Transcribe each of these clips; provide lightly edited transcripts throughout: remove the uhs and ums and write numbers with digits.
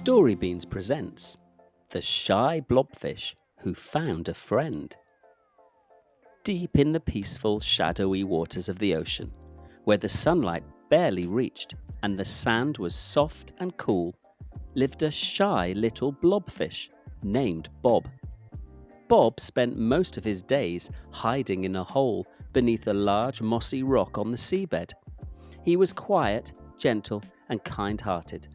Storybeans presents The Shy Blobfish Who Found a Friend. Deep in the peaceful, shadowy waters of the ocean, where the sunlight barely reached and the sand was soft and cool, lived a shy little blobfish named Bob. Bob spent most of his days hiding in a hole beneath a large mossy rock on the seabed. He was quiet, gentle, and kind-hearted,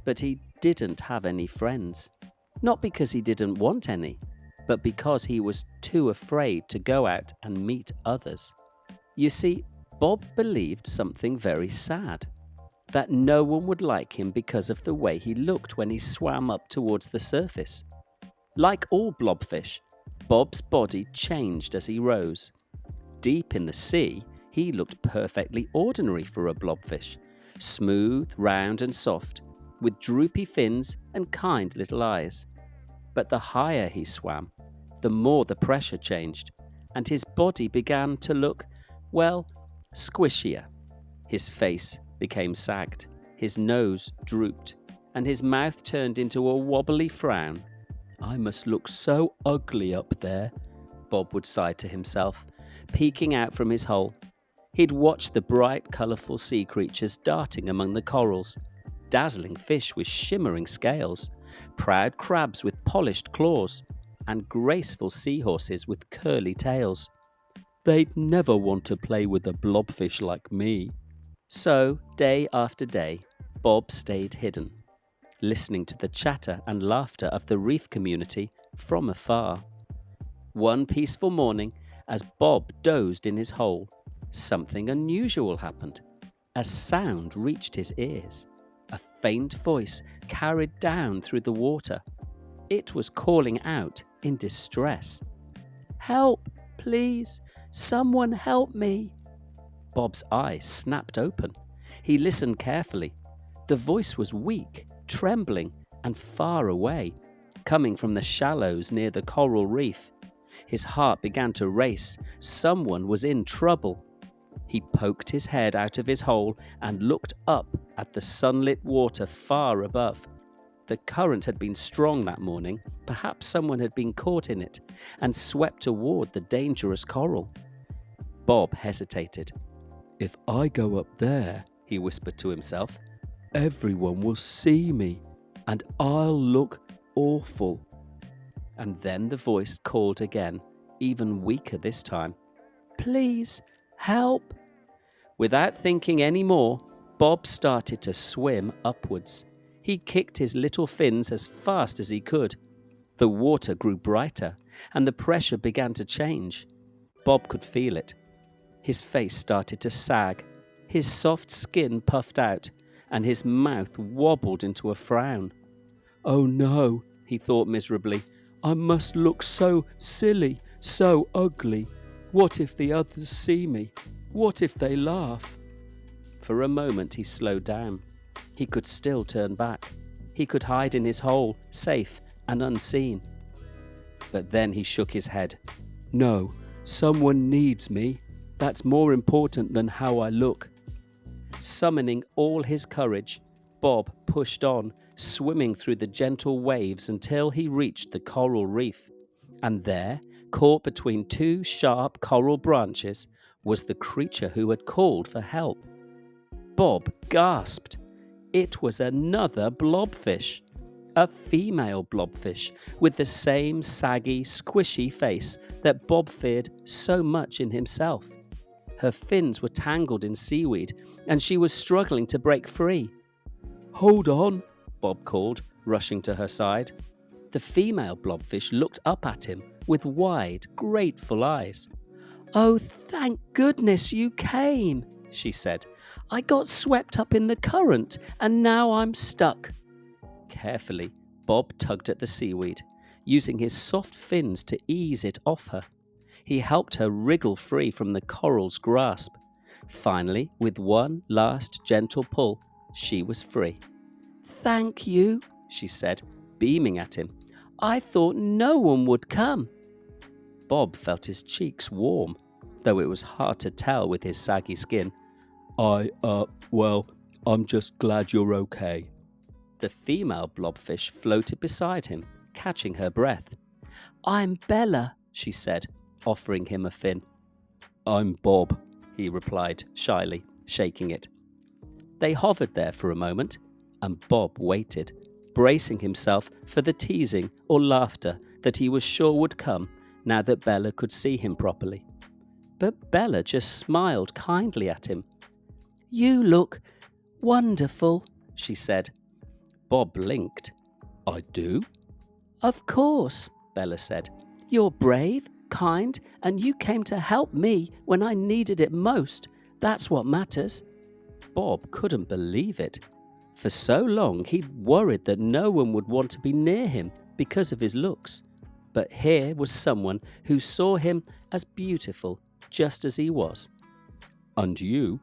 but he didn't have any friends. Not because he didn't want any, but because he was too afraid to go out and meet others. You see, Bob believed something very sad, that no one would like him because of the way he looked when he swam up towards the surface. Like all blobfish, Bob's body changed as he rose. Deep in the sea, he looked perfectly ordinary for a blobfish, smooth, round and soft, with droopy fins and kind little eyes. But the higher he swam, the more the pressure changed, and his body began to look, well, squishier. His face became sagged, his nose drooped, and his mouth turned into a wobbly frown. "I must look so ugly up there," Bob would sigh to himself, peeking out from his hole. He'd watch the bright, colourful sea creatures darting among the corals, dazzling fish with shimmering scales, proud crabs with polished claws, and graceful seahorses with curly tails. "They'd never want to play with a blobfish like me." So, day after day, Bob stayed hidden, listening to the chatter and laughter of the reef community from afar. One peaceful morning, as Bob dozed in his hole, something unusual happened. A sound reached his ears. A faint voice carried down through the water. It was calling out in distress. "Help, please! Someone help me!" Bob's eyes snapped open. He listened carefully. The voice was weak, trembling, and far away, coming from the shallows near the coral reef. His heart began to race. Someone was in trouble. He poked his head out of his hole and looked up at the sunlit water far above. The current had been strong that morning. Perhaps someone had been caught in it and swept toward the dangerous coral. Bob hesitated. "If I go up there," he whispered to himself, "everyone will see me and I'll look awful." And then the voice called again, even weaker this time. "Please, help!" Without thinking any more, Bob started to swim upwards. He kicked his little fins as fast as he could. The water grew brighter, and the pressure began to change. Bob could feel it. His face started to sag, his soft skin puffed out, and his mouth wobbled into a frown. "Oh no," he thought miserably. "I must look so silly, so ugly. What if the others see me? What if they laugh?" For a moment he slowed down. He could still turn back. He could hide in his hole, safe and unseen. But then he shook his head. "No, someone needs me. That's more important than how I look." Summoning all his courage, Bob pushed on, swimming through the gentle waves until he reached the coral reef. And there, caught between two sharp coral branches, was the creature who had called for help. Bob gasped. It was another blobfish. A female blobfish with the same saggy, squishy face that Bob feared so much in himself. Her fins were tangled in seaweed, and she was struggling to break free. "Hold on," Bob called, rushing to her side. The female blobfish looked up at him with wide, grateful eyes. "Oh, thank goodness you came," she said. "I got swept up in the current, and now I'm stuck." Carefully, Bob tugged at the seaweed, using his soft fins to ease it off her. He helped her wriggle free from the coral's grasp. Finally, with one last gentle pull, she was free. "Thank you," she said, beaming at him. "I thought no one would come." Bob felt his cheeks warm, though it was hard to tell with his saggy skin. Well, I'm just glad you're okay." The female blobfish floated beside him, catching her breath. "I'm Bella," she said, offering him a fin. "I'm Bob," he replied shyly, shaking it. They hovered there for a moment, and Bob waited, bracing himself for the teasing or laughter that he was sure would come now that Bella could see him properly. But Bella just smiled kindly at him. "You look wonderful," she said. Bob blinked. "I do?" "Of course," Bella said. "You're brave, kind, and you came to help me when I needed it most. That's what matters." Bob couldn't believe it. For so long he'd worried that no one would want to be near him because of his looks. But here was someone who saw him as beautiful just as he was. "And you,"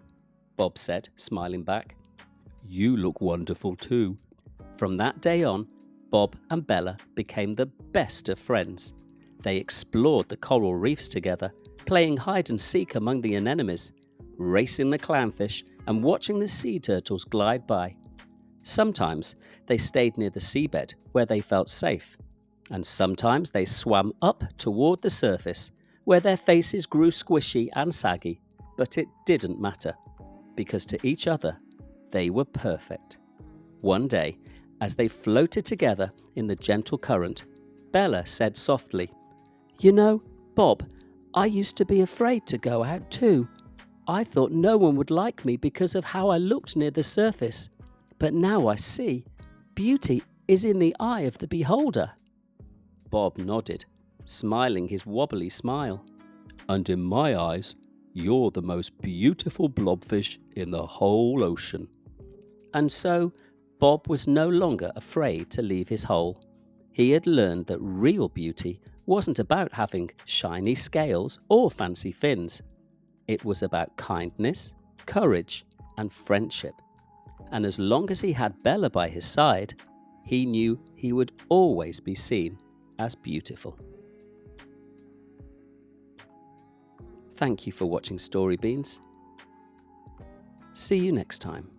Bob said, smiling back. "You look wonderful too." From that day on, Bob and Bella became the best of friends. They explored the coral reefs together, playing hide and seek among the anemones, racing the clownfish and watching the sea turtles glide by. Sometimes they stayed near the seabed where they felt safe, and sometimes they swam up toward the surface where their faces grew squishy and saggy, but it didn't matter, because to each other they were perfect. One day, as they floated together in the gentle current, Bella said softly, "You know, Bob, I used to be afraid to go out too. I thought no one would like me because of how I looked near the surface. But now I see, beauty is in the eye of the beholder." Bob nodded, smiling his wobbly smile. "And in my eyes, you're the most beautiful blobfish in the whole ocean." And so, Bob was no longer afraid to leave his hole. He had learned that real beauty wasn't about having shiny scales or fancy fins. It was about kindness, courage, and friendship. And as long as he had Bella by his side, he knew he would always be seen as beautiful. Thank you for watching Story Beans. See you next time.